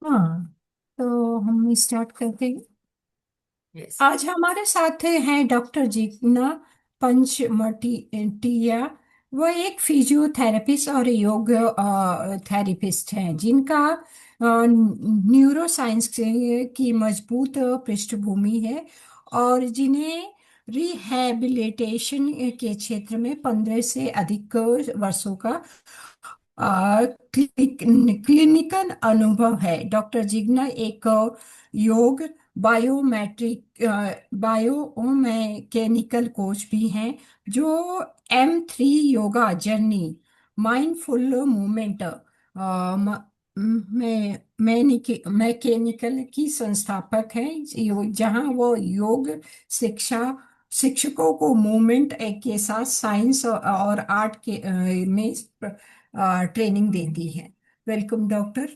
हाँ, तो हम स्टार्ट करते हैं। यस। आज हमारे साथ हैं डॉक्टर जिग्ना पंचमटिया। वह एक फिजियोथेरेपिस्ट और योग थेरेपिस्ट हैं जिनका न्यूरो साइंस की मजबूत पृष्ठभूमि है और जिन्हें रिहैबिलिटेशन के क्षेत्र में 15 से अधिक वर्षों का क्लिनिकल अनुभव है। डॉक्टर जिग्ना एक योग बायोमेट्रिक बायोमैकेनिकल कोच भी हैं जो M3 yoga journey mindful movement में मैकेनिकल की संस्थापक हैं, जहां वो योग शिक्षा शिक्षकों को मूवमेंट के साथ साइंस और आर्ट के में ट्रेनिंग देती है। Welcome doctor.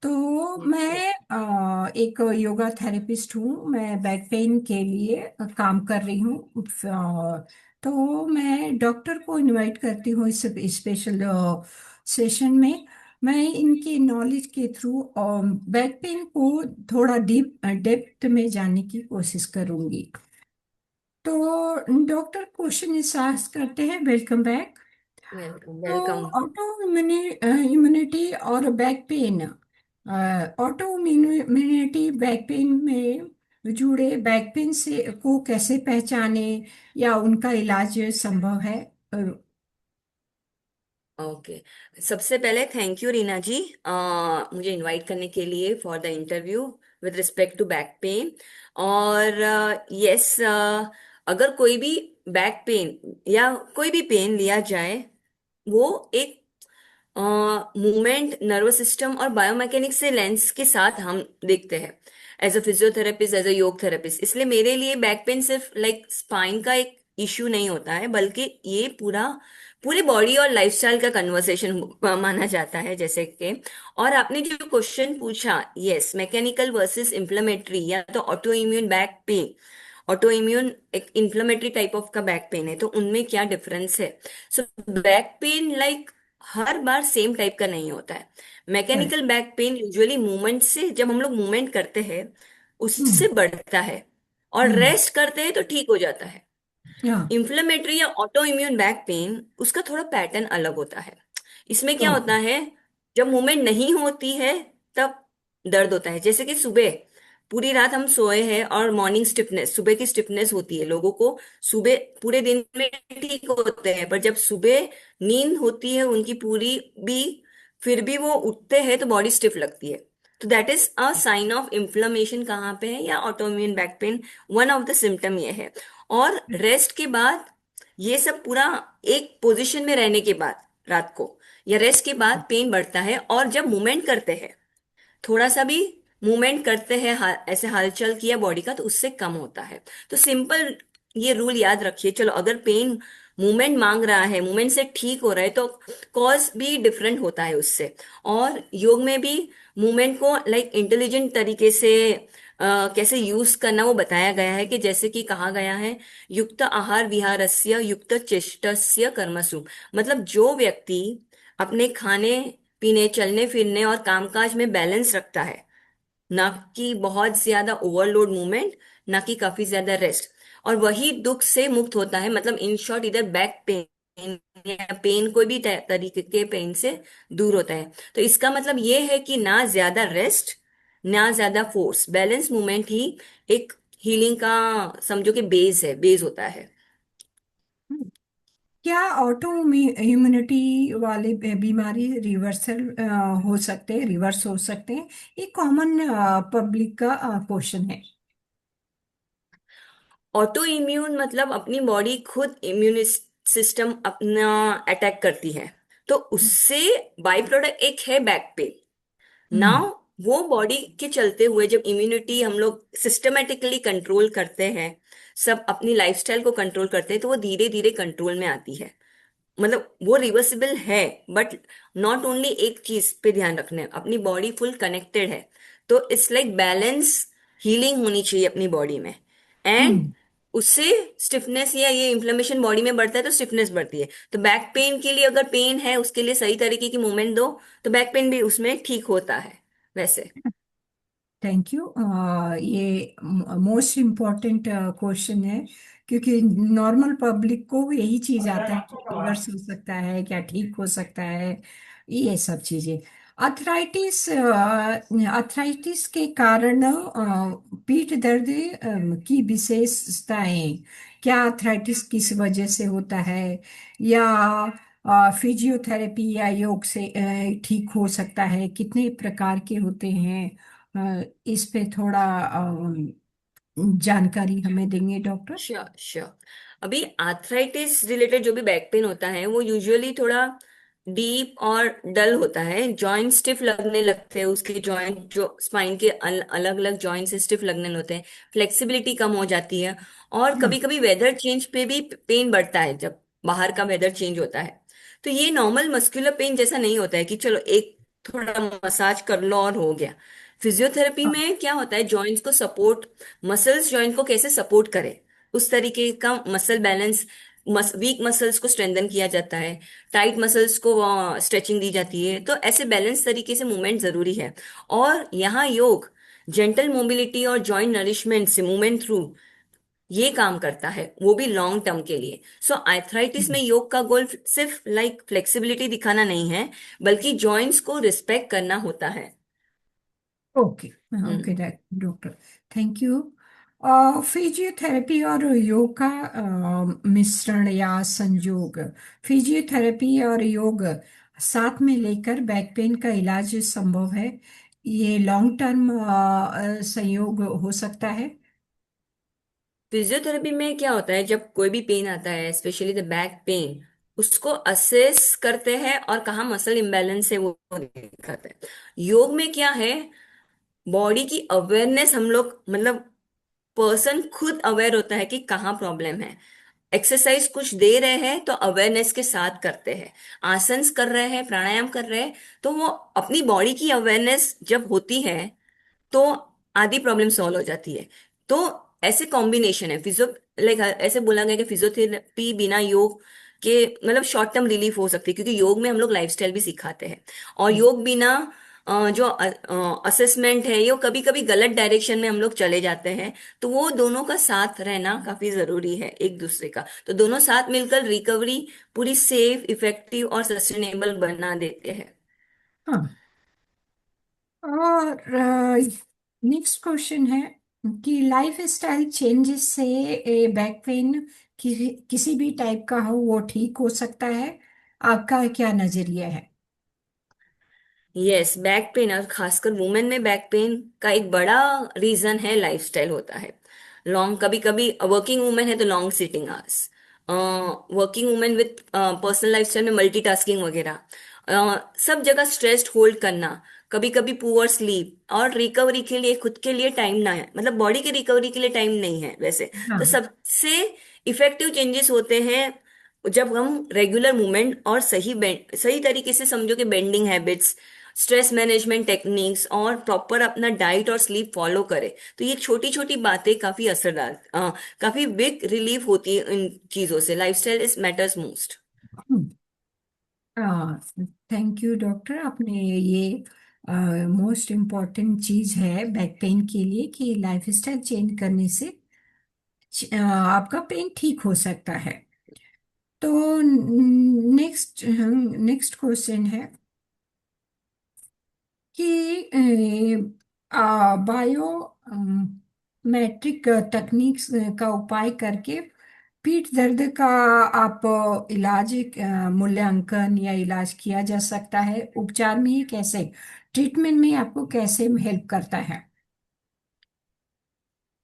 तो मैं एक योगा थेरेपिस्ट हूँ। मैं बैक पेन के लिए काम कर रही हूँ। तो मैं डॉक्टर को इनवाइट करती हूँ इस स्पेशल सेशन में। मैं इनकी नॉलेज के थ्रू बैक पेन को थोड़ा डीप डेप्थ में जानने की कोशिश करूंगी। तो डॉक्टर क्वेश्चन आस्क करते हैं। Welcome back. वेलकम तो वेलकम। ऑटो इम्यूनिटी और back pain, auto immunity back pain में जुड़े बैक पेन से को कैसे पहचाने या उनका इलाज संभव है? अ, ओके। सबसे पहले थैंक यू रीना जी, मुझे इनवाइट करने के लिए for the interview with respect to back pain. और यस, अगर कोई भी बैक पेन या कोई भी पेन लिया जाए, वो एक मूवमेंट, नर्वस सिस्टम और बायोमैकेनिक्स से लेंस के साथ हम देखते हैं as a physiotherapist, as a yoga therapist. इसलिए मेरे लिए बैक पेन सिर्फ लाइक स्पाइन का एक इश्यू नहीं होता है, बल्कि ये पूरे बॉडी और लाइफस्टाइल का कन्वर्सेशन माना जाता है, जैसे कि। और आपने जो क्वेश्चन पूछा, यस, मैकेनिकल वर्सेस इंफ्लेमेटरी या तो auto immune back pain. Auto immune एक इन्फ्लेमेटरी टाइप ऑफ का बैक पेन है, तो उनमें क्या डिफरेंस है? सो बैक पेन लाइक हर बार सेम टाइप का नहीं होता है। Mechanical back pain usually movement से, जब हम लोग मूवमेंट करते हैं उससे हम्म। बढ़ता है, और हम्म। रेस्ट करते हैं तो ठीक हो जाता है। हाँ। इन्फ्लेमेटरी या ऑटो इम्यून बैक पेन, उसका थोड़ा पैटर्न अलग होता है। इसमें क्या होता ओके। है, जब मूवमेंट नहीं होती है तब दर्द होता है। जैसे कि सुबह पूरी रात हम सोए हैं और मॉर्निंग स्टिफनेस, सुबह की स्टिफनेस होती है लोगों को। सुबह पूरे दिन में ठीक होते हैं, पर जब सुबह नींद होती है उनकी पूरी भी, फिर भी वो उठते हैं तो बॉडी स्टिफ लगती है। तो that is a sign of inflammation कहाँ पे है, या autoimmune back pain one of the symptom ये है। और रेस्ट के बाद, ये सब पूरा एक पोजीशन में रहने के बाद रात को या रेस्ट के बाद पेन बढ़ता है। और जब मूवमेंट करते हैं, थोड़ा सा भी मूवमेंट करते हैं, ऐसे हलचल किया बॉडी का, तो उससे कम होता है। तो सिंपल ये रूल याद रखिए। चलो, अगर पेन मूवमेंट मांग रहा है, मूवमेंट से ठीक हो रहा है, तो कॉज भी डिफरेंट होता है उससे। और योग में भी मूवमेंट को लाइक इंटेलिजेंट तरीके से कैसे यूज करना वो बताया गया है, कि जैसे कि कहा गया है, युक्त आहार विहारस्य युक्त चेष्टस्य कर्मसु। मतलब जो व्यक्ति अपने खाने पीने, चलने फिरने और कामकाज में बैलेंस रखता है, ना कि बहुत ज्यादा ओवरलोड मूवमेंट, ना कि काफी ज्यादा रेस्ट, और वही दुख से मुक्त होता है। मतलब इन शॉर्ट, इधर बैक पेन या पेन, कोई भी तरीके के पेन से दूर होता है। तो इसका मतलब ये है कि ना ज्यादा रेस्ट, ना ज्यादा फोर्स, बैलेंस मूवमेंट ही एक हीलिंग का, समझो कि बेस है, बेस होता है। क्या ऑटो इम्यूनिटी वाले बीमारी रिवर्सल हो सकते हैं, रिवर्स हो सकते हैं? ये कॉमन पब्लिक का क्वेश्चन है। ऑटो इम्यून मतलब अपनी बॉडी खुद इम्यून सिस्टम अपना अटैक करती है, तो उससे बाई प्रोडक्ट एक है बैक पेन। हम्म। नाउ वो बॉडी के चलते हुए जब इम्यूनिटी हम लोग सिस्टमेटिकली कंट्रोल करते हैं, सब अपनी लाइफस्टाइल को कंट्रोल करते हैं, तो वो धीरे धीरे कंट्रोल में आती है। मतलब वो रिवर्सिबल है, बट नॉट ओनली एक चीज पे ध्यान रखना है, अपनी बॉडी फुल कनेक्टेड है। तो इट्स लाइक बैलेंस, हीलिंग होनी चाहिए अपनी बॉडी में। एंड हम्म। उससे स्टिफनेस या ये इन्फ्लेमेशन बॉडी में बढ़ता है तो स्टिफनेस बढ़ती है। तो बैक पेन के लिए, अगर पेन है उसके लिए सही तरीके की मूवमेंट दो, तो बैक पेन भी उसमें ठीक होता है। वैसे। Thank you. ये मोस्ट इम्पोर्टेंट क्वेश्चन है, क्योंकि नॉर्मल पब्लिक को यही चीज आता है कि रिवर्स हो सकता है, क्या ठीक हो सकता है, ये सब चीजें। अर्थराइटिस, अर्थराइटिस के कारण पीठ दर्द की विशेषताएं, क्या अर्थराइटिस किस वजह से होता है, या फिजियोथेरेपी या योग से ठीक हो सकता है, कितने प्रकार के होते हैं, इस पे थोड़ा जानकारी हमें देंगे डॉक्टर। Sure sure. अभी आर्थराइटिस रिलेटेड जो भी बैक पेन होता है वो यूजुअली थोड़ा डीप और डल होता है, जॉइंट स्टिफ लगने लगते हैं, उसके जॉइंट जो स्पाइन के अलग अलग जॉइंट से स्टिफ लगने लगते हैं, फ्लेक्सिबिलिटी कम हो जाती है। और हाँ। कभी कभी वेदर चेंज पे भी पेन बढ़ता है, जब बाहर का वेदर चेंज होता है। तो ये नॉर्मल मस्कुलर पेन जैसा नहीं होता है कि चलो एक थोड़ा मसाज कर लो और हो गया। फिजियोथेरेपी हाँ। में क्या होता है, जॉइंट्स को सपोर्ट, मसल्स जॉइंट को कैसे सपोर्ट करे, उस तरीके का मसल बैलेंस, वीक मसल्स को स्ट्रेंथन किया जाता है, टाइट मसल्स को स्ट्रेचिंग दी जाती है। तो ऐसे बैलेंस तरीके से मूवमेंट जरूरी है। और यहाँ योग जेंटल मोबिलिटी और जॉइंट नरिशमेंट से मूवमेंट थ्रू ये काम करता है, वो भी लॉन्ग टर्म के लिए। सो आर्थराइटिस में योग का गोल सिर्फ लाइक फ्लेक्सिबिलिटी दिखाना नहीं है, बल्कि जॉइंट्स को रिस्पेक्ट करना होता है। Okay. Okay hmm. Doctor, thank you. Physiotherapy और योग का मिश्रण या संयोग, फिजियोथेरेपी और योग साथ में लेकर बैक पेन का इलाज संभव है, ये लॉन्ग टर्म संयोग हो सकता है। फिजियोथेरेपी में क्या होता है, जब कोई भी पेन आता है, स्पेशली द बैक पेन, उसको असेस करते हैं और कहाँ मसल इम्बैलेंस है वो दिखाते हैं। योग में क्या है, बॉडी की अवेयरनेस हम लोग मतलब पर्सन खुद अवेयर होता है कि कहाँ प्रॉब्लम है। एक्सरसाइज कुछ दे रहे हैं तो अवेयरनेस के साथ करते हैं, आसन्स कर रहे हैं, प्राणायाम कर रहे हैं, तो वो अपनी बॉडी की अवेयरनेस जब होती है तो आधी प्रॉब्लम सॉल्व हो जाती है। तो ऐसे कॉम्बिनेशन है फिजियो, लाइक ऐसे बोला गया कि फिजियोथेरेपी बिना योग के मतलब शॉर्ट टर्म रिलीफ हो सकती है, क्योंकि योग में हम लोग लाइफस्टाइल भी सिखाते हैं। और योग बिना जो असेसमेंट है, ये कभी कभी गलत डायरेक्शन में हम लोग चले जाते हैं। तो वो दोनों का साथ रहना काफी जरूरी है एक दूसरे का, तो दोनों साथ मिलकर रिकवरी पूरी सेफ, इफेक्टिव और सस्टेनेबल बना देते हैं। हाँ। और नेक्स्ट क्वेश्चन है कि लाइफ स्टाइल चेंजेस से बैक पेन किसी भी टाइप का हो वो ठीक हो सकता है, आपका क्या नजरिया है। यस, बैक पेन और खासकर वुमेन में बैक पेन का एक बड़ा रीजन है लाइफस्टाइल होता है। लॉन्ग, कभी कभी वर्किंग वुमेन है तो long sitting hours, working women with personal lifestyle में मल्टीटास्किंग वगैरह, सब जगह स्ट्रेस्ड होल्ड करना, कभी कभी पुअर स्लीप और रिकवरी के लिए खुद के लिए टाइम ना है, मतलब बॉडी की रिकवरी के लिए टाइम नहीं है वैसे। तो हाँ। सबसे इफेक्टिव चेंजेस होते हैं जब हम रेगुलर मूवमेंट और सही बेंड, सही तरीके से समझो कि bending habits, stress management techniques और प्रॉपर अपना डाइट और स्लीप फॉलो करें। तो ये छोटी छोटी बातें काफी असरदार, काफी बिग रिलीफ होती है इन चीजों से। Lifestyle is matters most. Thank you doctor, आपने ये मोस्ट इम्पॉर्टेंट चीज है बैक पेन के लिए कि लाइफस्टाइल चेंज करने से आपका पेन ठीक हो सकता है। तो नेक्स्ट नेक्स्ट क्वेश्चन है कि बायो मैट्रिक तकनीक का उपाय करके पीठ दर्द का आप इलाज, मूल्यांकन या इलाज किया जा सकता है, उपचार में ये कैसे, ट्रीटमेंट में आपको कैसे हेल्प करता है।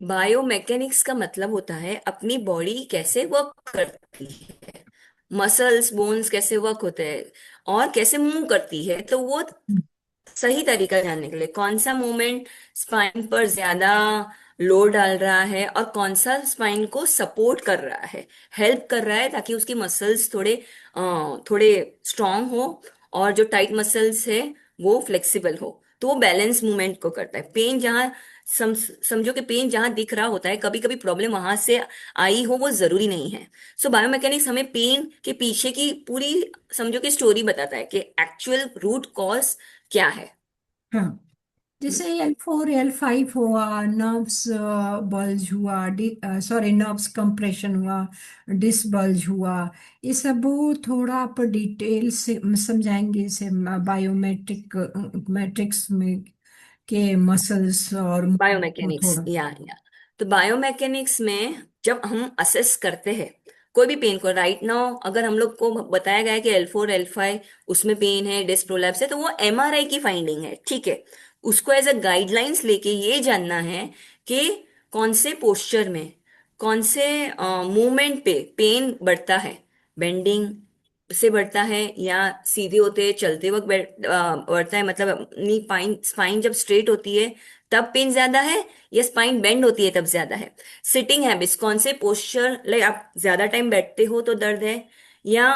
बायोमैकेनिक्स का मतलब होता है अपनी बॉडी कैसे वर्क करती है, मसल्स बोन्स कैसे वर्क होते हैं और कैसे मूव करती है। तो वो सही तरीका जानने के लिए कौन सा मूवमेंट स्पाइन पर ज्यादा लोड डाल रहा है और कौन सा स्पाइन को सपोर्ट कर रहा है, हेल्प कर रहा है, ताकि उसकी मसल्स थोड़े स्ट्रांग हो और जो टाइट मसल्स है वो फ्लेक्सिबल हो। तो वो बैलेंस मूवमेंट को करता है। पेन जहाँ समझो कि पेन जहाँ दिख रहा होता है, कभी कभी प्रॉब्लम वहां से आई हो वो जरूरी नहीं है। सो बायोमैकेनिक्स हमें पेन के पीछे की पूरी समझो कि स्टोरी बताता है कि एक्चुअल रूट कॉज क्या है। हाँ। जैसे L4 L5 हुआ, नर्व्स बल्ज हुआ, सॉरी नर्व्स कंप्रेशन हुआ, डिस्क बल्ज हुआ, ये सब वो थोड़ा आप डिटेल से समझाएंगे, इसे बायोमेट्रिक मैट्रिक्स में के मसल्स और movement को बायोमैकेनिक्स थोड़ा। या तो बायोमैकेनिक्स में जब हम असेस करते हैं कोई भी पेन को, राइट नाउ अगर हम लोग को बताया गया है कि L4 L5 उसमें पेन है, डिस्क प्रोलैप्स है, तो वो एमआरआई की फाइंडिंग है, ठीक है। उसको एज अ गाइडलाइंस लेके ये जानना है कि कौन से पोस्चर में, कौन से मूवमेंट पे पेन बढ़ता है, बेंडिंग से बढ़ता है या सीधे होते चलते वक्त बढ़ता है, मतलब अपनी स्पाइन स्पाइन जब स्ट्रेट होती है तब पेन ज्यादा है, या स्पाइन बेंड होती है तब ज्यादा है। सिटिंग हैबिट्स, कौन से पोस्चर, लाइक आप ज्यादा टाइम बैठते हो तो दर्द है, या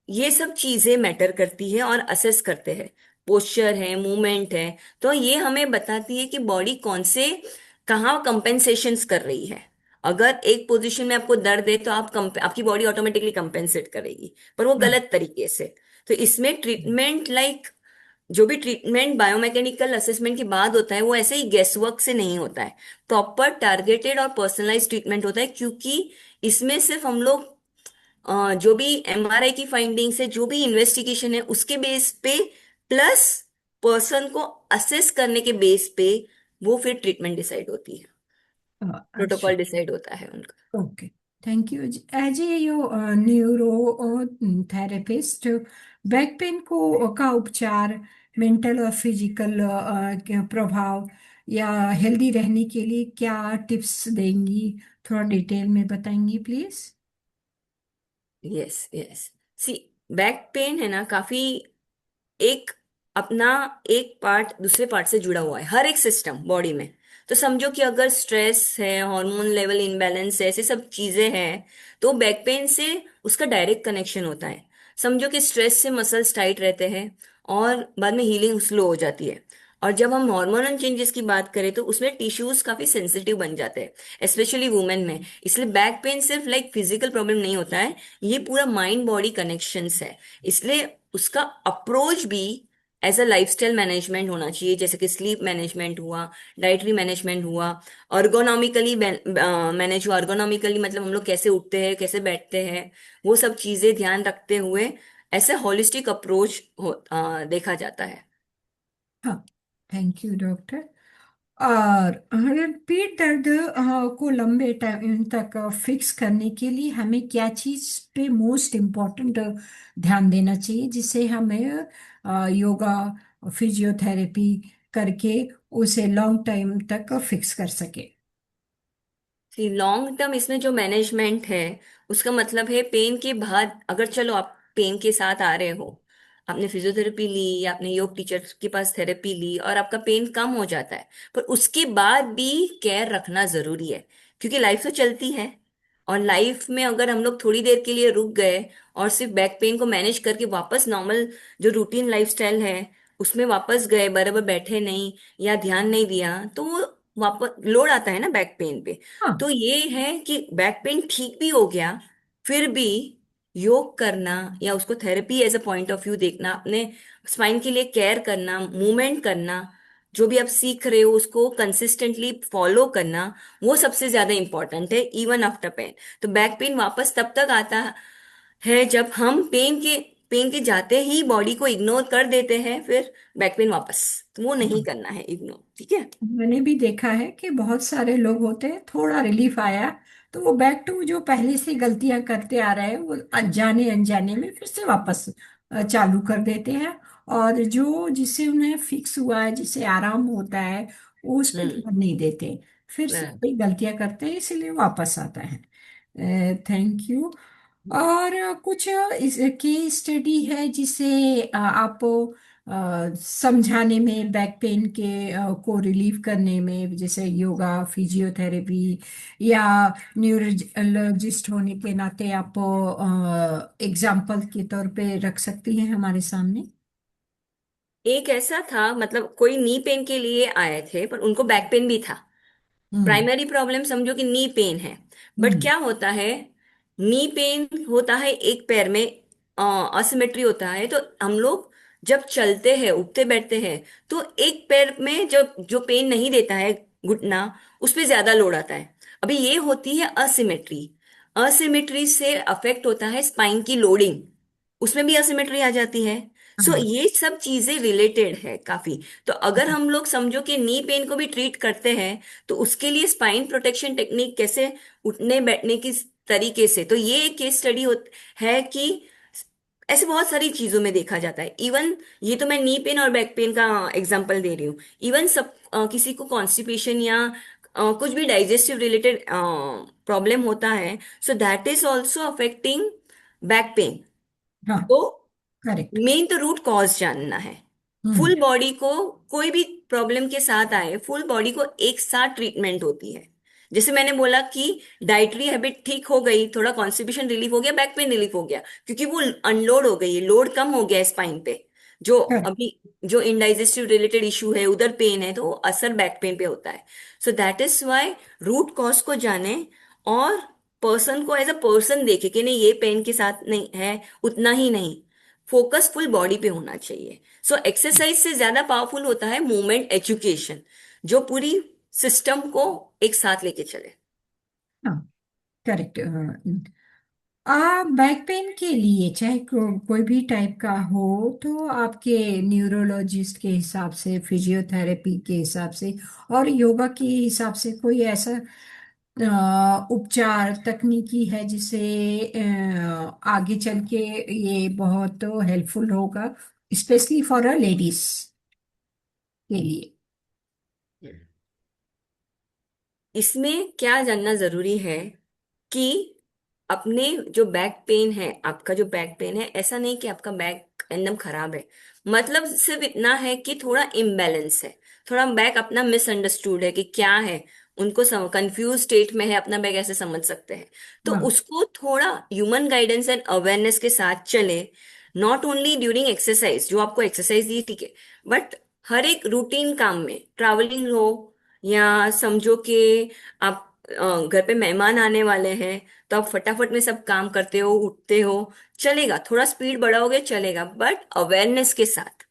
ये सब चीजें मैटर करती है और असेस करते हैं। पोस्चर है, मूवमेंट है, तो ये हमें बताती है कि बॉडी कौन से कहाँ कंपेंसेशंस कर रही है। अगर एक पोजीशन में आपको दर्द है तो आपकी बॉडी ऑटोमेटिकली कंपेंसेट करेगी, पर वो हाँ, गलत तरीके से। तो इसमें ट्रीटमेंट, लाइक जो भी ट्रीटमेंट बायोमैकेनिकल असेसमेंट के बाद होता है वो ऐसे ही गेस वर्क से नहीं होता है, प्रॉपर टारगेटेड और पर्सनलाइज ट्रीटमेंट होता है, क्योंकि इसमें सिर्फ हम लोग जो भी एमआरआई की फाइंडिंग्स है, जो भी इन्वेस्टिगेशन है उसके बेस पे, प्लस पर्सन को असेस करने के बेस पे वो फिर ट्रीटमेंट डिसाइड होती है, अच्छा, प्रोटोकॉल डिसाइड होता है उनका। Okay, thank you. As a यो न्यूरो थेरेपिस्ट, बैक पेन को का उपचार, मेंटल और फिजिकल प्रभाव या हेल्दी रहने के लिए क्या टिप्स देंगी, थोड़ा डिटेल में बताएंगी please. Yes yes. See, back pain है ना, काफी एक अपना एक पार्ट दूसरे पार्ट से जुड़ा हुआ है, हर एक सिस्टम बॉडी में। तो समझो कि अगर स्ट्रेस है, हार्मोन लेवल इनबैलेंस है, ऐसे सब चीजें हैं, तो बैक पेन से उसका डायरेक्ट कनेक्शन होता है। समझो कि स्ट्रेस से मसल्स टाइट रहते हैं और बाद में हीलिंग स्लो हो जाती है। और जब हम हार्मोनल चेंजेस की बात करें तो उसमें टिश्यूज काफी सेंसिटिव बन जाते हैं, स्पेशली वुमेन में। इसलिए बैक पेन सिर्फ लाइक फिजिकल प्रॉब्लम नहीं होता है, ये पूरा माइंड बॉडी कनेक्शंस है। इसलिए उसका अप्रोच भी एज अ लाइफस्टाइल मैनेजमेंट होना चाहिए, जैसे कि स्लीप मैनेजमेंट हुआ, डाइटरी मैनेजमेंट हुआ, अर्गोनॉमिकली मैनेज हुआ। अर्गोनॉमिकली मतलब हम लोग कैसे उठते हैं, कैसे बैठते हैं, वो सब चीजें ध्यान रखते हुए ऐसे होलिस्टिक अप्रोच देखा जाता है। हाँ, थैंक यू डॉक्टर। और पेट दर्द को लंबे टाइम तक फिक्स करने के लिए हमें क्या चीज़ पे मोस्ट इम्पोर्टेंट ध्यान देना चाहिए, जिससे हमें योगा, फिजियोथेरेपी करके उसे लॉन्ग टाइम तक फिक्स कर सके। लॉन्ग टर्म इसमें जो मैनेजमेंट है उसका मतलब है पेन के बाद, अगर चलो आप पेन के साथ आ रहे हो, आपने फिजियोथेरेपी ली या आपने योग टीचर के पास थेरेपी ली और आपका पेन कम हो जाता है, पर उसके बाद भी केयर रखना जरूरी है, क्योंकि लाइफ तो चलती है। और लाइफ में अगर हम लोग थोड़ी देर के लिए रुक गए और सिर्फ बैक पेन को मैनेज करके वापस नॉर्मल जो रूटीन लाइफस्टाइल है उसमें वापस गए, बराबर बैठे नहीं या ध्यान नहीं दिया, तो वो वापस लोड आता है ना बैक पेन पे। हाँ, तो ये है कि बैक पेन ठीक भी हो गया, फिर भी योग करना या उसको therapy as a point of view देखना, अपने स्पाइन के लिए केयर करना, मूवमेंट करना, जो भी आप सीख रहे हो उसको कंसिस्टेंटली फॉलो करना, वो सबसे ज्यादा इंपॉर्टेंट है इवन आफ्टर पेन। तो बैक पेन वापस तब तक आता है जब हम पेन के जाते ही बॉडी को इग्नोर कर देते हैं, फिर बैक पेन वापस, तो वो नहीं हाँ, करना है इग्नोर, ठीक है। मैंने भी देखा है कि बहुत सारे लोग होते हैं, थोड़ा रिलीफ आया तो वो बैक टू जो पहले से गलतियां करते आ रहे हैं वो अनजाने अनजाने में फिर से वापस चालू कर देते हैं। और जो जिससे उन्हें फिक्स हुआ है, जिससे आराम होता है, वो उस पर हम्म। ध्यान नहीं देते, फिर से बराबर। वही गलतियां करते हैं, इसीलिए वापस आता है। Thank you. और कुछ इसकी स्टडी है जिसे आप समझाने में, बैक पेन के को रिलीव करने में, जैसे योगा, फिजियोथेरेपी या न्यूरोलॉजिस्ट होने के नाते आप एग्जाम्पल के तौर पे रख सकती हैं हमारे सामने। एक ऐसा था, मतलब कोई नी पेन के लिए आए थे पर उनको बैक पेन भी था। हम्म। प्राइमरी प्रॉब्लम समझो कि नी पेन है, बट हम्म। क्या होता है, नी पेन होता है एक पैर में, असिमेट्री होता है, तो हम लोग जब चलते हैं, उठते बैठते हैं, तो एक पैर में जो जो पेन नहीं देता है, घुटना, उस पे ज्यादा लोड आता है। अभी ये होती है असिमेट्री। असिमेट्री से अफेक्ट होता है स्पाइन की लोडिंग, उसमें भी असिमेट्री आ जाती है। सो हाँ ये सब चीजें रिलेटेड है काफी। तो अगर हम लोग समझो कि नी पेन को भी ट्रीट करते हैं, तो उसके लिए स्पाइन प्रोटेक्शन टेक्निक कैसे, उठने बैठने की तरीके से, तो ये एक केस स्टडी है कि ऐसे बहुत सारी चीजों में देखा जाता है। इवन ये तो मैं नी पेन और बैक पेन का एग्जांपल दे रही हूँ। इवन सब किसी को कॉन्स्टिपेशन या कुछ भी डाइजेस्टिव रिलेटेड प्रॉब्लम होता है, so that is also affecting back pain. हाँ। तो करेक्ट। मेन तो रूट कॉज जानना है। हम्म। फुल बॉडी को, कोई भी प्रॉब्लम के साथ आए, फुल बॉडी को एक साथ ट्रीटमेंट होती है। जैसे मैंने बोला कि डाइटरी हैबिट ठीक हो गई, थोड़ा कॉन्स्टिपेशन रिलीफ हो गया, बैक पेन रिलीफ हो गया, क्योंकि वो अनलोड हो गई है, लोड कम हो गया है स्पाइन पे। जो करेक्ट। अभी जो इंडाइजेस्टिव रिलेटेड इशू है, उधर पेन है, तो वो असर बैक पेन पे होता है। So that is why root cause को जाने, और पर्सन को एज अ पर्सन देखे कि नहीं, ये पेन के साथ नहीं है, उतना ही नहीं, फोकस फुल बॉडी पे होना चाहिए। सो एक्सरसाइज से ज्यादा पावरफुल होता है मूवमेंट एजुकेशन, जो पूरी सिस्टम को एक साथ लेके चले। हाँ। करेक्ट। बैक पेन के लिए चाहे कोई भी टाइप का हो, तो आपके न्यूरोलॉजिस्ट के हिसाब से, फिजियोथेरेपी के हिसाब से और योगा के हिसाब से कोई ऐसा उपचार तकनीकी है जिससे आगे चल के ये बहुत हेल्पफुल होगा, स्पेशली फॉर अ लेडीज के लिए? इसमें क्या जानना जरूरी है कि अपने जो बैक पेन है, आपका जो बैक पेन है, ऐसा नहीं कि आपका बैक एकदम खराब है। मतलब सिर्फ इतना है कि थोड़ा इम्बैलेंस है, थोड़ा बैक अपना मिसअंडरस्टूड है कि क्या है, उनको कंफ्यूज स्टेट में है, अपना बैक ऐसे समझ सकते हैं। तो हाँ। उसको थोड़ा ह्यूमन गाइडेंस एंड अवेयरनेस के साथ चले। नॉट ओनली ड्यूरिंग एक्सरसाइज, जो आपको एक्सरसाइज दी ठीक है, बट हर एक रूटीन काम में, ट्रैवलिंग हो, या समझो कि आप घर पे मेहमान आने वाले हैं, तो आप फटाफट में सब काम करते हो, उठते हो, चलेगा, थोड़ा स्पीड बढ़ाओगे चलेगा, बट अवेयरनेस के साथ।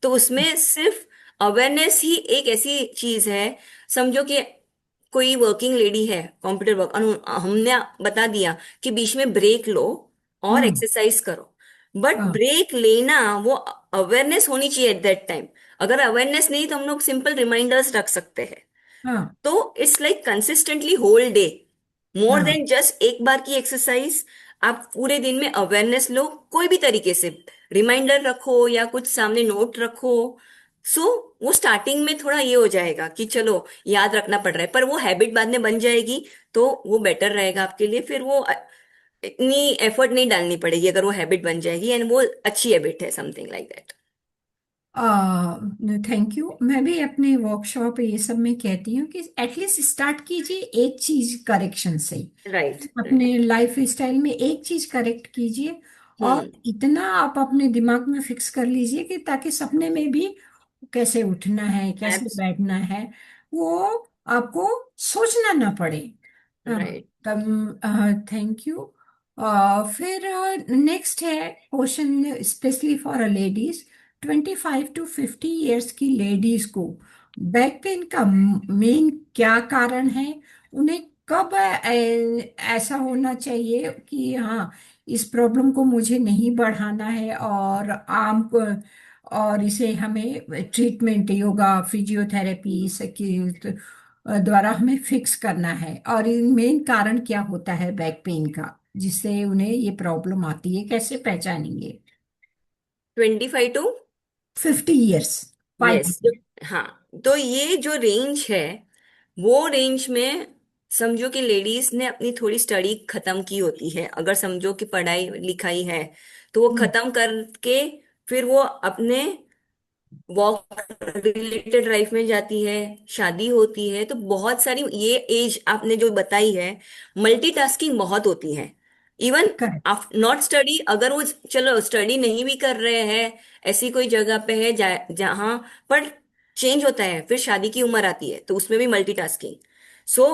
तो उसमें सिर्फ अवेयरनेस ही एक ऐसी चीज है। समझो कि कोई वर्किंग लेडी है, कंप्यूटर वर्क, हमने बता दिया कि बीच में ब्रेक लो और हम्म। एक्सरसाइज करो, बट हाँ। ब्रेक लेना वो अवेयरनेस होनी चाहिए एट दैट टाइम। अगर अवेयरनेस नहीं, तो हम लोग सिंपल रिमाइंडर्स रख सकते हैं। हाँ। तो it's like consistently whole day, more हाँ। देन जस्ट एक बार की एक्सरसाइज। आप पूरे दिन में अवेयरनेस लो, कोई भी तरीके से रिमाइंडर रखो या कुछ सामने नोट रखो। सो वो स्टार्टिंग में थोड़ा ये हो जाएगा कि चलो याद रखना पड़ रहा है, पर वो हैबिट बाद में बन जाएगी, तो वो बेटर रहेगा आपके लिए। फिर वो इतनी एफर्ट नहीं डालनी पड़ेगी अगर वो हैबिट बन जाएगी, एंड वो अच्छी हैबिट है, something like that. Thank you. मैं भी अपने वर्कशॉप ये सब में कहती हूँ कि एटलीस्ट स्टार्ट कीजिए एक चीज करेक्शन से। Right, right. अपने लाइफ स्टाइल में एक चीज करेक्ट कीजिए, और हम्म। इतना आप अपने दिमाग में फिक्स कर लीजिए कि ताकि सपने में भी कैसे उठना है, कैसे एब्स। बैठना है, वो आपको सोचना ना पड़े। राइट। तब थैंक यू। फिर नेक्स्ट है question specially for a ladies, 25 to 50 years की लेडीज को बैक पेन का मेन क्या कारण है? उन्हें कब ऐसा होना चाहिए कि हाँ, इस प्रॉब्लम को मुझे नहीं बढ़ाना है, और और इसे हमें ट्रीटमेंट, योगा, फिजियोथेरेपी से द्वारा हमें फिक्स करना है, और मेन कारण क्या होता है बैक पेन का जिससे उन्हें ये प्रॉब्लम आती है, कैसे पहचानेंगे? 25 to। 50 years। फाइव। यस। हाँ, तो ये जो रेंज है, वो रेंज में समझो कि लेडीज ने अपनी थोड़ी स्टडी खत्म की होती है, अगर समझो कि पढ़ाई लिखाई है, तो वो खत्म करके फिर वो अपने वर्क रिलेटेड लाइफ में जाती है, शादी होती है, तो बहुत सारी ये एज आपने जो बताई है, मल्टीटास्किंग बहुत होती है। Even correct. आप नॉट स्टडी, अगर वो चलो स्टडी नहीं भी कर रहे हैं, ऐसी कोई जगह पे है जहां पर चेंज होता है, फिर शादी की उम्र आती है, तो उसमें भी मल्टीटास्किंग। सो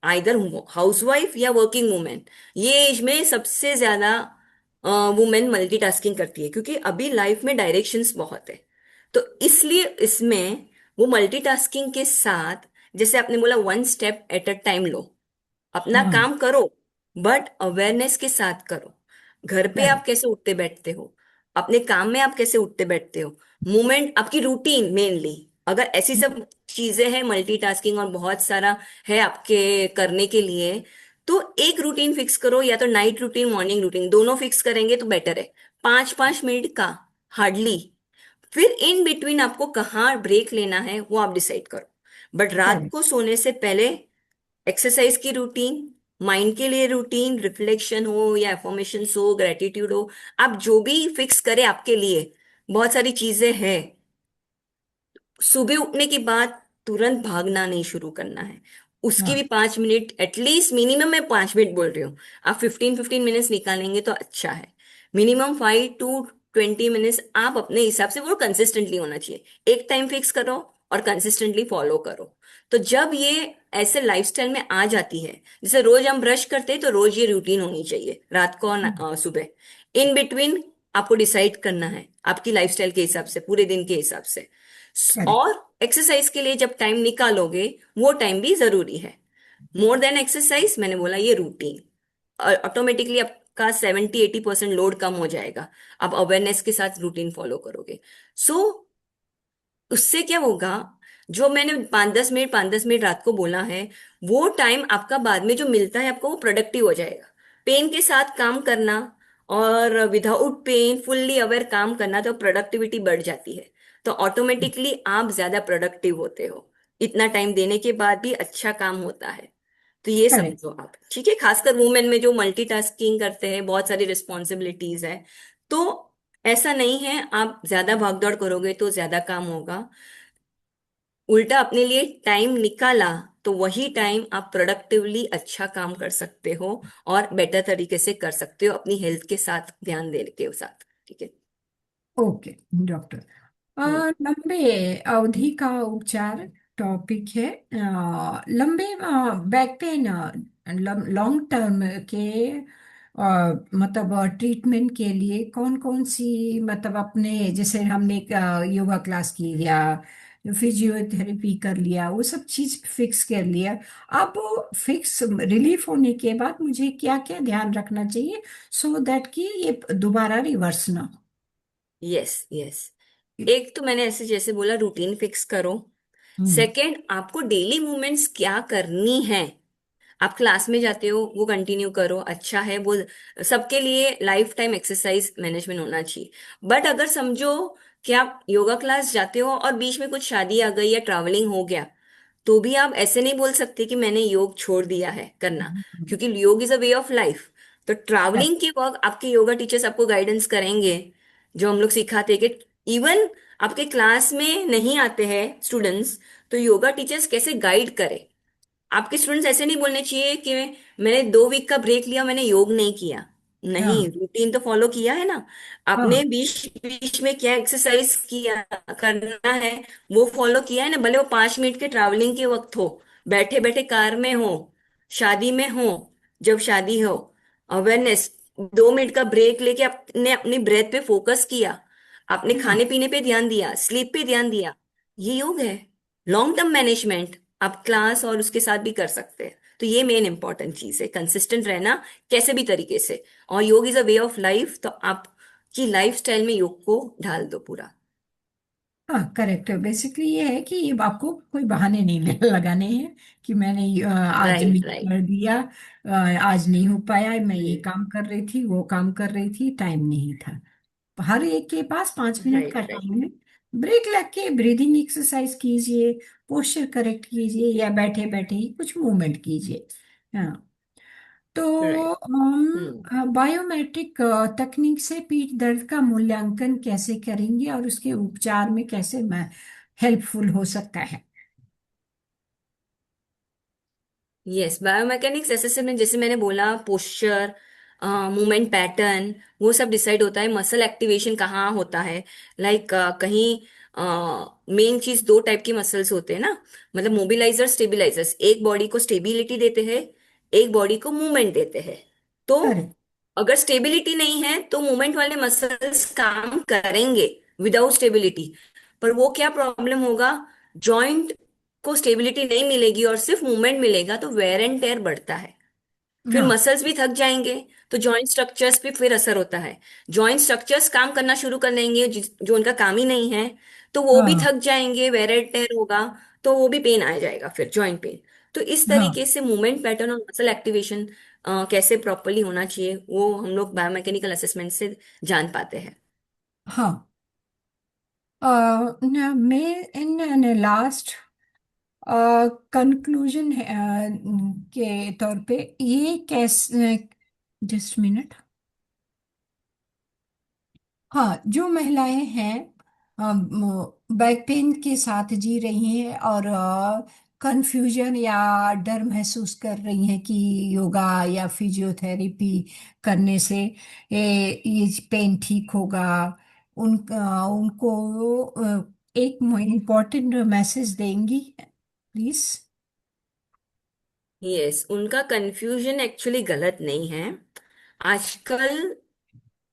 आइदर हाउसवाइफ या वर्किंग वुमेन, ये एज में सबसे ज्यादा वुमेन मल्टीटास्किंग करती है, क्योंकि अभी लाइफ में डायरेक्शंस बहुत है। तो इसलिए इसमें वो मल्टीटास्किंग के साथ, जैसे आपने बोला, one step at a time लो, अपना हाँ। काम करो, बट अवेयरनेस के साथ करो। घर पे आप करेक्ट। कैसे उठते बैठते हो, अपने काम में आप कैसे उठते बैठते हो, मूवमेंट, आपकी रूटीन मेनली, अगर ऐसी सब चीजें हैं, मल्टीटास्किंग और बहुत सारा है आपके करने के लिए, तो एक रूटीन फिक्स करो, या तो नाइट रूटीन मॉर्निंग रूटीन दोनों फिक्स करेंगे तो बेटर है। 5-5 मिनट का, हार्डली। फिर इन बिटवीन आपको कहाँ ब्रेक लेना है वो आप डिसाइड करो। बट रात करेक्ट। को सोने से पहले एक्सरसाइज की रूटीन, माइंड के लिए रूटीन, रिफ्लेक्शन हो या एफर्मेशंस हो, ग्रेटिट्यूड हो, आप जो भी फिक्स करें आपके लिए, बहुत सारी चीजें हैं। सुबह उठने के बाद तुरंत भागना नहीं शुरू करना है, उसकी भी हाँ। 5 मिनट एटलीस्ट, मिनिमम मैं 5 मिनट बोल रही हूँ, आप 15-15 मिनट्स निकालेंगे तो अच्छा है। मिनिमम 5 to 20 मिनट्स आप अपने हिसाब से, वो कंसिस्टेंटली होना चाहिए, एक टाइम फिक्स करो और कंसिस्टेंटली फॉलो करो। तो जब ये ऐसे लाइफस्टाइल में आ जाती है, जैसे रोज हम ब्रश करते हैं तो रोज ये रूटीन होनी चाहिए, रात को और सुबह, इन बिटवीन आपको डिसाइड करना है आपकी लाइफस्टाइल के हिसाब से, पूरे दिन के हिसाब से। करेक्ट। और एक्सरसाइज के लिए जब टाइम निकालोगे, वो टाइम भी जरूरी है। मोर देन एक्सरसाइज, मैंने बोला ये रूटीन, ऑटोमेटिकली आपका 70-80% लोड कम हो जाएगा, आप अवेयरनेस के साथ रूटीन फॉलो करोगे। सो उससे क्या होगा, जो मैंने 5-10 मिनट रात को बोला है, वो टाइम आपका बाद में जो मिलता है आपको, वो प्रोडक्टिव हो जाएगा। पेन के साथ काम करना और विदाउट पेन फुल्ली अवेयर काम करना, तो प्रोडक्टिविटी बढ़ जाती है, तो ऑटोमेटिकली आप ज्यादा प्रोडक्टिव होते हो। इतना टाइम देने के बाद भी अच्छा काम होता है। तो ये करेक्ट। समझो आप, ठीक है, खासकर वुमेन में जो मल्टीटास्किंग करते हैं, बहुत सारी रिस्पॉन्सिबिलिटीज है, तो ऐसा नहीं है आप ज्यादा भागदौड़ करोगे तो ज्यादा काम होगा। उल्टा अपने लिए टाइम निकाला तो वही टाइम आप प्रोडक्टिवली अच्छा काम कर सकते हो, और बेटर तरीके से कर सकते हो, अपनी हेल्थ के साथ ध्यान दे के साथ, ठीक है। Okay doctor. हम्म। लंबे अवधि का उपचार टॉपिक है। लंबे बैक पेन, लॉन्ग टर्म के मतलब ट्रीटमेंट के लिए कौन कौन सी, मतलब अपने जैसे हमने योगा क्लास की या फिजियोथेरेपी कर लिया, वो सब चीज फिक्स कर लिया। अब फिक्स रिलीफ होने के बाद मुझे क्या क्या ध्यान रखना चाहिए, सो दैट कि ये दोबारा रिवर्स ना यस, यस। हो। एक तो मैंने ऐसे जैसे बोला, रूटीन फिक्स करो। हम्म। सेकंड, आपको डेली मूवमेंट्स क्या करनी है, आप क्लास में जाते हो वो कंटिन्यू करो, अच्छा है वो। सबके लिए लाइफ टाइम एक्सरसाइज मैनेजमेंट होना चाहिए। बट अगर समझो कि आप योगा क्लास जाते हो और बीच में कुछ शादी आ गई या ट्रैवलिंग हो गया, तो भी आप ऐसे नहीं बोल सकते कि मैंने योग छोड़ दिया है करना, हम्म। क्योंकि योग is a way of life. तो ट्रैवलिंग के वक्त आपके योगा टीचर्स आपको गाइडेंस करेंगे, जो हम लोग सिखाते हैं कि इवन आपके क्लास में नहीं आते हैं स्टूडेंट्स, तो योगा टीचर्स कैसे गाइड करें। आपके स्टूडेंट्स ऐसे नहीं बोलने चाहिए कि मैंने 2 वीक का ब्रेक लिया, मैंने योग नहीं किया। नहीं, हाँ। रूटीन तो फॉलो किया है ना, आपने हाँ। बीच बीच में क्या एक्सरसाइज किया करना है, वो फॉलो किया है ना, भले वो 5 मिनट के ट्रैवलिंग के वक्त हो, बैठे बैठे कार में हो, शादी में हो, जब शादी हो, अवेयरनेस, 2 मिनट का ब्रेक लेके आपने अपनी ब्रेथ पे फोकस किया, आपने हाँ। खाने पीने पे ध्यान दिया, स्लीप पे ध्यान दिया, ये योग है। लॉन्ग टर्म मैनेजमेंट आप क्लास और उसके साथ भी कर सकते हैं। तो ये मेन इंपॉर्टेंट चीज है, कंसिस्टेंट रहना कैसे भी तरीके से। और योग is a way of life, तो आपकी लाइफ स्टाइल में योग को ढाल दो पूरा। हाँ। करेक्ट। बेसिकली ये है कि ये आपको कोई बहाने नहीं लगाने हैं कि मैंने आज मिस राइट, राइट, कर दिया, आज नहीं हो पाया, मैं ये हम्म, काम कर रही थी, वो काम कर रही थी, टाइम नहीं था। हर एक के पास 5 मिनट का राइट, राइट, टाइम है। ब्रेक लेके ब्रीदिंग एक्सरसाइज कीजिए, पोस्चर करेक्ट कीजिए, या बैठे बैठे ही कुछ मूवमेंट कीजिए। हाँ। तो राइट। हम्म। हम बायोमेट्रिक तकनीक से पीठ दर्द का मूल्यांकन कैसे करेंगे और उसके उपचार में कैसे हेल्पफुल हो सकता है। यस, बायोमैकेनिक्स ऐसे में जैसे मैंने बोला, पोस्चर, मूवमेंट पैटर्न, वो सब डिसाइड होता है। मसल एक्टिवेशन कहाँ होता है, लाइक कहीं मेन चीज, 2 टाइप की मसल्स होते हैं ना, मतलब मोबिलाइजर, स्टेबिलाईजर्स, एक बॉडी को स्टेबिलिटी देते हैं, एक बॉडी को मूवमेंट देते हैं। तो करेक्ट। अगर स्टेबिलिटी नहीं है तो मूवमेंट वाले मसल्स काम करेंगे विदाउट स्टेबिलिटी, पर वो क्या प्रॉब्लम होगा, जॉइंट को स्टेबिलिटी नहीं मिलेगी और सिर्फ मूवमेंट मिलेगा तो वेयर एंड टेयर बढ़ता है। फिर हाँ मसल्स भी थक जाएंगे, तो जॉइंट स्ट्रक्चर्स पे फिर असर होता है। जॉइंट स्ट्रक्चर्स काम करना शुरू कर देंगे जो उनका काम ही नहीं है, तो वो भी हाँ थक जाएंगे, वेयर एंड टेयर होगा, तो वो भी पेन आ जाएगा, फिर जॉइंट पेन। तो इस हाँ तरीके से मूवमेंट पैटर्न और मसल एक्टिवेशन कैसे प्रॉपरली होना चाहिए वो हम लोग बायोमैकेनिकल असेसमेंट से जान पाते हैं। हाँ। मैं इन लास्ट कंक्लूजन के तौर पे ये कैसे, जस्ट मिनट। हाँ, जो महिलाएं हैं बैक पेन के साथ जी रही हैं और कंफ्यूजन या डर महसूस कर रही हैं कि योगा या फिजियोथेरेपी करने से ये पेन ठीक होगा, उनको एक इम्पोर्टेंट मैसेज देंगी प्लीज। यस, उनका कंफ्यूजन एक्चुअली गलत नहीं है। आजकल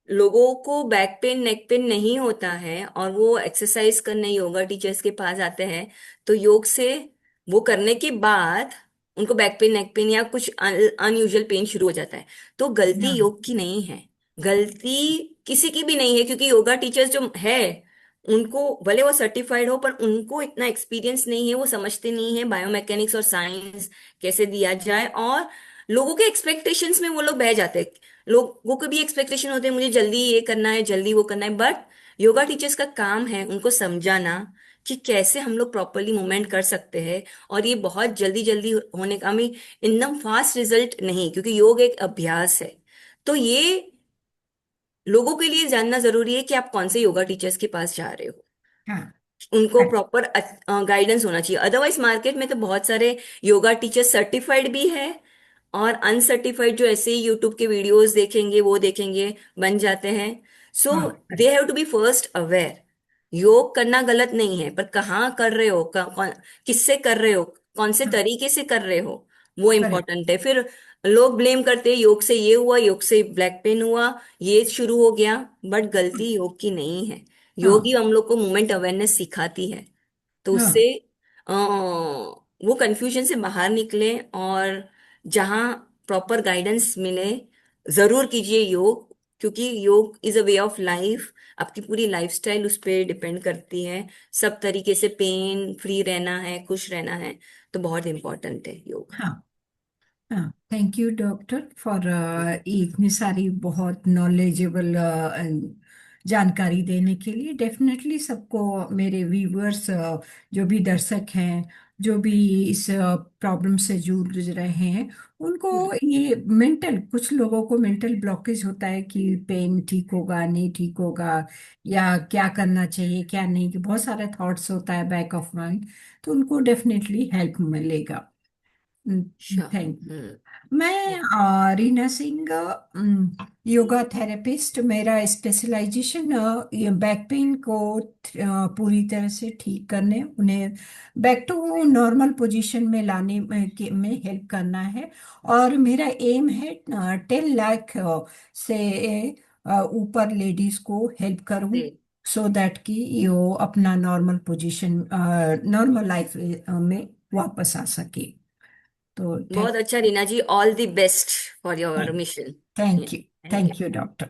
लोगों को बैक पेन नेक पेन नहीं होता है और वो एक्सरसाइज करने योगा टीचर्स के पास आते हैं, तो योग से वो करने के बाद उनको बैक पेन नेक पेन या कुछ अनयूजुअल पेन शुरू हो जाता है। तो गलती हाँ योग की नहीं है, गलती किसी की भी नहीं है, क्योंकि योगा टीचर्स जो है उनको भले वो सर्टिफाइड हो पर उनको इतना एक्सपीरियंस नहीं है, वो समझते नहीं है बायोमैकेनिक्स और साइंस कैसे दिया जाए, और लोगों के एक्सपेक्टेशंस में वो लोग बह जाते हैं। लोगों को भी एक्सपेक्टेशन होते हैं मुझे जल्दी ये करना है, जल्दी वो करना है, बट योगा टीचर्स का काम है उनको समझाना कि कैसे हम लोग प्रॉपरली मूवमेंट कर सकते हैं। और ये बहुत जल्दी जल्दी होने का, हमें एकदम फास्ट रिजल्ट नहीं, क्योंकि योग एक अभ्यास है। तो ये लोगों के लिए जानना जरूरी है कि आप कौन से योगा टीचर्स के पास जा रहे हो, हाँ। उनको प्रॉपर गाइडेंस होना चाहिए। अदरवाइज मार्केट में तो बहुत सारे योगा टीचर सर्टिफाइड भी है और अनसर्टिफाइड जो ऐसे ही यूट्यूब के वीडियोस देखेंगे वो देखेंगे बन जाते हैं। सो हाँ they have to be first aware. योग करना गलत नहीं है, पर कहाँ कर रहे हो, किससे कर रहे हो, कौन से तरीके से कर रहे हो, वो करेक्ट। इम्पोर्टेंट है। फिर लोग ब्लेम करते हैं योग से ये हुआ, योग से ब्लैक पेन हुआ, ये शुरू हो गया, बट गलती योग की नहीं है। योग ही हाँ हम लोग को मूवमेंट अवेयरनेस सिखाती है। तो उससे हाँ वो कंफ्यूजन से बाहर निकले और जहाँ प्रॉपर गाइडेंस मिले, जरूर कीजिए योग, क्योंकि योग is a way of life. आपकी पूरी लाइफस्टाइल उस पर डिपेंड करती है। सब तरीके से पेन फ्री रहना है, खुश रहना है, तो बहुत इंपॉर्टेंट है योग। हाँ हाँ। थैंक यू डॉक्टर फॉर इतनी सारी बहुत नॉलेजेबल जानकारी देने के लिए। डेफिनेटली सबको, मेरे व्यूअर्स, जो भी दर्शक हैं, जो भी इस प्रॉब्लम से जूझ रहे हैं, उनको हम्म, ये मेंटल, कुछ लोगों को मेंटल ब्लॉकेज होता है कि पेन ठीक होगा नहीं ठीक होगा, या क्या करना चाहिए क्या नहीं, कि बहुत सारे थॉट्स होता है बैक ऑफ माइंड। तो उनको डेफिनेटली हेल्प मिलेगा। श्योर। Thank you. हम्म। मैं रीना सिंह, योगा थेरेपिस्ट। मेरा स्पेशलाइजेशन ये बैक पेन को पूरी तरह से ठीक करने, उन्हें बैक टू नॉर्मल पोजीशन में लाने में हेल्प करना है। और मेरा एम है 10 लाख से ऊपर लेडीज को हेल्प करूं, ग्रेट। सो दैट कि वो अपना नॉर्मल पोजीशन, नॉर्मल लाइफ में वापस आ सके। तो बहुत अच्छा Reena ji, all the best for your mission. Thank you. Thank thank you. You doctor.